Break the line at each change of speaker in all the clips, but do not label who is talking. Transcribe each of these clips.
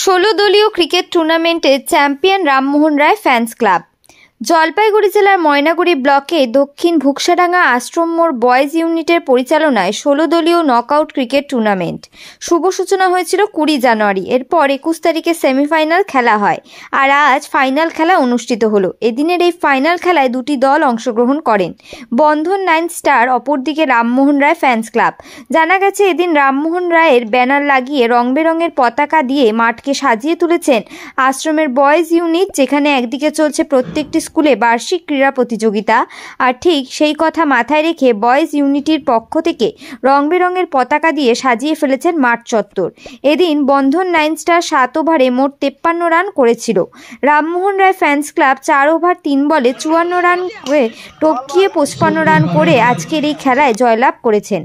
ষোলো দলীয় ক্রিকেট টুর্নামেন্টে champion Rammohan Roy fans club. Jalpaiguri জেলার ময়নাগুড়ি ব্লকে দক্ষিণ ভুকসাডাঙ্গা আশ্রম মোড় বয়েজ ইউনিটের পরিচালনায় 16 দলীয় নকআউট ক্রিকেট টুর্নামেন্ট শুভ সূচনা হয়েছিল 20 জানুয়ারি। এরপর 21 তারিখে সেমিফাইনাল খেলা হয় আর আজ ফাইনাল খেলা অনুষ্ঠিত হলো। এদিনের এই ফাইনাল খেলায় দুটি দল অংশগ্রহণ করেন, বন্ধন 9 স্টার, অপরদিকে রামমোহন রায় ফ্যান্স ক্লাব। জানা গেছে এদিন রামমোহন রায়ের ব্যানার লাগিয়ে রং বেরঙের পতাকা দিয়ে মাঠকে সাজিয়ে তুলেছেন আশ্রমের বয়েজ ইউনিট, যেখানে একদিকে চলছে প্রত্যেকটি স্কুলে বার্ষিক ক্রীড়া প্রতিযোগিতা, আর ঠিক সেই কথা মাথায় রেখে বয়েজ ইউনিটির পক্ষ থেকে রং বেরঙের পতাকা দিয়ে সাজিয়ে ফেলেছেন মাঠ চত্বর। এদিন বন্ধন 9 স্টার 7 ওভারে মোট 53 রান করেছিল। Rammohan Roy fans club 4 over 3 বলে 54 রান হয়ে টপকিয়ে 55 রান করে আজকের এই খেলায় জয়লাভ করেছেন।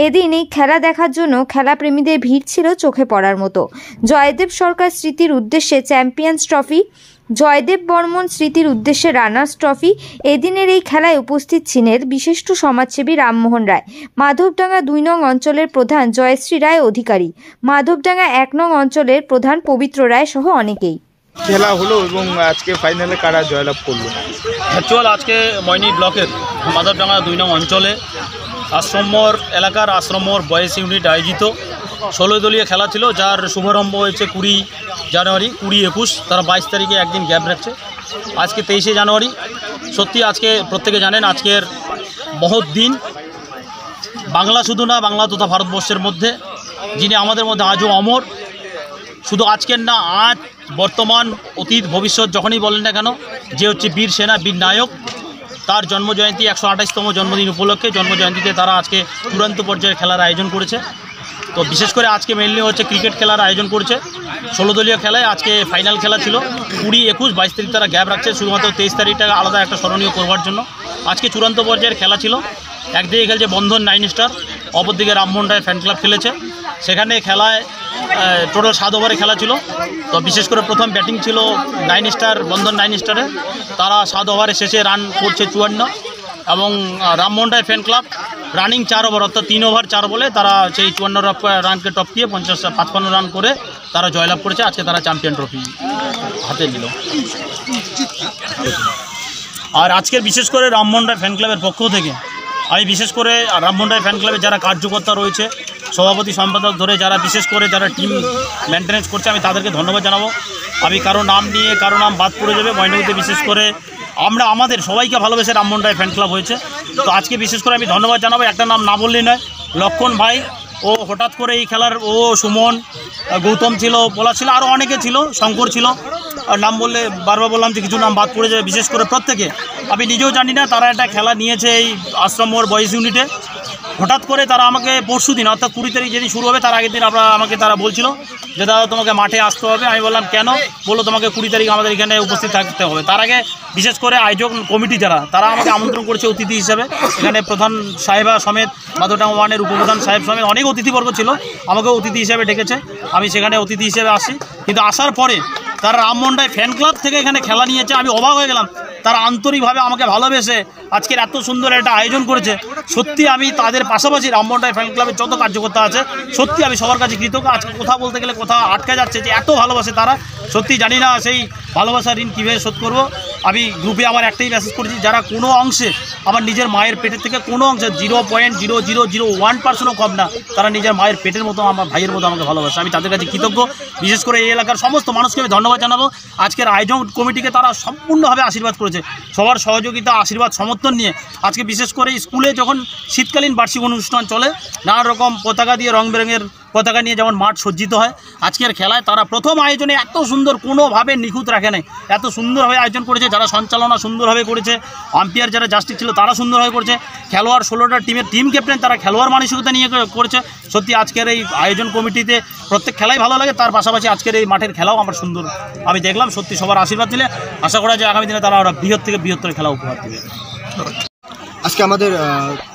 এদিন এই খেলা দেখার জন্য খেলাপ্রেমীদের ভিড় ছিল চোখে পড়ার মতো। জয়দেব সরকার স্মৃতির উদ্দেশ্যে চ্যাম্পিয়ন্স ট্রফি, জয়দেব বর্মন স্মৃতির উদ্দেশ্যে রানার্স ট্রফি। এদিনের এই খেলায় উপস্থিত ছিলেন বিশিষ্ট সমাজসেবী রামমোহন রায়, মাধবডাঙ্গা 2 নং অঞ্চলের প্রধান জয়শ্রী রায় অধিকারী, মাধবডাঙ্গা 1 নং অঞ্চলের প্রধান পবিত্র রায় সহ অনেকেই।
খেলা হলো এবং আজকে ফাইনালে কারা জয়লাভ করলো।
অ্যাকচুয়াল আজকে ময়নি ব্লকের মাধবডাঙ্গা 2 নং অঞ্চলে আশ্রমর এলাকার আশ্রমর বয়েজ ইউনিট আয়োজিত 16 দলীয় খেলা ছিল, যার শুভারম্ভ হয়েছে 20 জানুয়ারি, 20-21। তারা 22 তারিখে একদিন গ্যাপ রাখছে, আজকে 23শে জানুয়ারি। সত্যি আজকে প্রত্যেকে জানেন আজকের মহৎ দিন, বাংলা শুধু না, বাংলা তথা ভারতবর্ষের মধ্যে যিনি আমাদের মধ্যে আজও অমর। শুধু আজকের না, আজ, বর্তমান, অতীত, ভবিষ্যৎ যখনই বলেন না কেন, যে হচ্ছে বীর সেনা, বীর নায়ক, তার জন্মজয়ন্তী 128তম জন্মদিন উপলক্ষে জন্মজয়ন্তীতে তারা আজকে চূড়ান্ত পর্যায়ের খেলার আয়োজন করেছে। তো বিশেষ করে আজকে মেনলি হচ্ছে ক্রিকেট খেলার আয়োজন করেছে। 16 দলীয় খেলায় আজকে ফাইনাল খেলা ছিল 20, 21, 22 তারিখ তারা গ্যাপ রাখছে শুধুমাত্র 23 তারিখটা আলাদা একটা স্মরণীয় করবার জন্য। আজকে চূড়ান্ত পর্যায়ের খেলা ছিল, একদিকে খেলছে বন্ধন 9 স্টার, অপরদিকে রামমোহন রায় ফ্যান ক্লাব খেলেছে। সেখানে খেলায় টোটাল 7 ওভারে খেলা ছিল। তো বিশেষ করে প্রথম ব্যাটিং ছিল 9 স্টার, বন্ধন 9 স্টারে। তারা 7 ওভারে শেষে রান করছে 54, এবং Rammohan Roy fan club running 4 over, অর্থাৎ 3 ওভার 4 বলে তারা সেই 54 রানকে টপকিয়ে 55 রান করে তারা জয়লাভ করেছে। আজকে তারা চ্যাম্পিয়ন ট্রফি হাতে নিল। আর আজকে বিশেষ করে রামমোহন রায় ফ্যান ক্লাবের পক্ষ থেকে আমি বিশেষ করে রামমোহন রায় ফ্যান ক্লাবের যারা কার্যকর্তা রয়েছে, সভাপতি সম্পাদক ধরে যারা বিশেষ করে যারা টিম মেনটেন্যান্স করছে, আমি তাদেরকে ধন্যবাদ জানাবো। আমি কারো নাম নিয়ে কারো নাম বাদ পড়ে যাবে। ময়নাগুড়িতে বিশেষ করে আমরা আমাদের সবাইকে ভালোবেসে রামমোহন রায় ফ্যান ক্লাব হয়েছে। তো আজকে বিশেষ করে আমি ধন্যবাদ জানাবো। একটা নাম না বললেই নয়, লক্ষণ ভাই, ও হঠাৎ করে এই খেলার, ও সুমন, গৌতম ছিল, পলাশ ছিল, আরও অনেকে ছিল, শঙ্কর ছিল। আর নাম বললে বারবার বললাম যে কিছু নাম বাদ পড়ে যাবে। বিশেষ করে প্রত্যেকে, আমি নিজেও জানি না, তারা একটা খেলা নিয়েছে এই আশ্রম মোড় বয়েজ ইউনিটে। হঠাৎ করে তারা আমাকে পরশু দিন, অর্থাৎ 20 তারিখ যেদিন শুরু হবে তার আগের দিন আমাকে তারা বলছিল যে দাদা তোমাকে মাঠে আসতে হবে। আমি বললাম কেন? বললো তোমাকে 20 তারিখ আমাদের এখানে উপস্থিত থাকতে হবে। তার আগে বিশেষ করে আয়োজক কমিটি যারা, তারা আমাকে আমন্ত্রণ করেছে অতিথি হিসাবে। এখানে প্রধান সাহেবা সমেত, মাধবডাঙ্গা 1-এর উপপ্রধান সাহেব সমেত অনেক অতিথিবর্গ ছিল, আমাকেও অতিথি হিসাবে ডেকেছে। আমি সেখানে অতিথি হিসেবে আসি, কিন্তু আসার পরে তারা রামমোহন রায় ফ্যান ক্লাব থেকে এখানে খেলা নিয়েছে। আমি অবাক হয়ে গেলাম, তারা আন্তরিকভাবে আমাকে ভালোবেসে আজকের এত সুন্দর একটা আয়োজন করেছে। সত্যি আমি তাদের পাশাপাশি রামমোহন রায় ফ্যান ক্লাবের যত কার্যকর্তা আছে, সত্যি আমি সবার কাছে কৃতজ্ঞ। আজকে কথা বলতে গেলে কথা আটকে যাচ্ছে যে এত ভালোবাসে তারা। সত্যি জানি না সেই ভালোবাসার ঋণ কীভাবে শোধ করবো। আমি গ্রুপে আমার একটাই মেসেজ করেছি, যারা কোনো অংশে আমার নিজের মায়ের পেটের থেকে কোনো অংশে 0.0001%ও কম না, তারা নিজের মায়ের পেটের মতো, আমার ভাইয়ের মতো আমাকে ভালোবাসে। আমি তাদের কাছে কৃতজ্ঞ। বিশেষ করে এই এলাকার সমস্ত মানুষকে আমি ধন্যবাদ জানাবো। আজকের আয়োজন কমিটিকে তারা সম্পূর্ণভাবে আশীর্বাদ করেছে, সবার সহযোগিতা, আশীর্বাদ, সমর্থন নিয়ে। আজকে বিশেষ করে স্কুলে যখন শীতকালীন বার্ষিক অনুষ্ঠান চলে, নানা রকম পতাকা দিয়ে, রং বেরঙের পতাকা নিয়ে যেমন মাঠ সজ্জিত হয়, আজকের খেলায় তারা প্রথম আয়োজনে এত সুন্দর, কোনোভাবে নিখুঁত রাখে নাই, এত সুন্দরভাবে আয়োজন করেছে। যারা সঞ্চালনা সুন্দরভাবে করেছে, আম্পায়ার যারা জাস্টিস ছিল তারা সুন্দরভাবে করেছে, খেলোয়াড় 16টা টিমের টিম ক্যাপ্টেন তারা খেলোয়াড় মানসিকতা নিয়ে করেছে। সত্যি আজকের এই আয়োজন কমিটিতে প্রত্যেক খেলাই ভালো লাগে, তার পাশাপাশি আজকের এই মাঠের খেলাও আমার সুন্দর আমি দেখলাম। সত্যি সবার আশীর্বাদ দিলে আশা করা যায় আগামী দিনে তারা আরও বৃহৎ থেকে বৃহত্তর খেলা উপহার দেবে।
আজকে আমাদের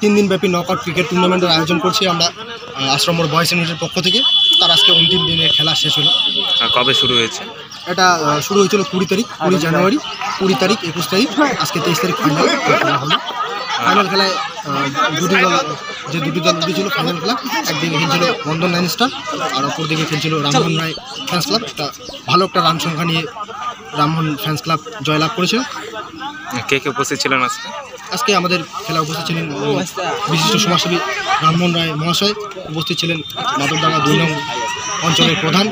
3 দিনব্যাপী নকআউট ক্রিকেট টুর্নামেন্টের আয়োজন করছি আমরা আশ্রম মোড় বয়েজ ইউনিটের পক্ষ থেকে। তার আজকে অন্তিম দিনের খেলা শেষ হলো।
কবে শুরু হয়েছে?
এটা শুরু হয়েছিল 20 তারিখ, 20 জানুয়ারি, 20 তারিখ, 21 তারিখ, আজকে 23 তারিখ ফাইনাল খেলা হলো। ফাইনাল খেলায় দুটি দল যে দুটি দল উঠেছিল ফাইনাল খেলা, একদিকে খেলছিল বন্ধন 9 স্টার আর অপর দিকে খেলছিল রামমোহন রায় ফ্যান্স ক্লাব। ভালো একটা রান সংখ্যা নিয়ে রামমোহন ফ্যান্স ক্লাব জয়লাভ করেছে।
কে কে উপস্থিত ছিলেন
আজকে আমাদের খেলা উপস্থিত ছিলেন বিশিষ্ট সমাজসেবী রামমোহন রায় মহাশয়, উপস্থিত ছিলেন মাধবডাঙ্গা 2 নং অঞ্চলের প্রধান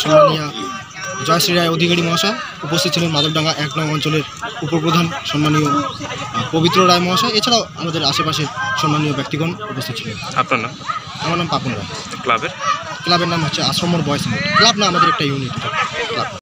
সম্মানীয় জয়শ্রী রায় অধিকারী মহাশয়, উপস্থিত ছিলেন মাধবডাঙ্গা 1 নং অঞ্চলের উপপ্রধান সম্মানীয় পবিত্র রায় মহাশয়, এছাড়াও আমাদের আশেপাশের সম্মানীয় ব্যক্তিগণ উপস্থিত ছিলেন।
আপনার নাম?
আমার নাম পাপন রায়।
ক্লাবের
ক্লাবের নাম হচ্ছে আশ্রমর বয়েজ ইউনিট। ক্লাব না, আমাদের একটা ইউনিট ক্লাব।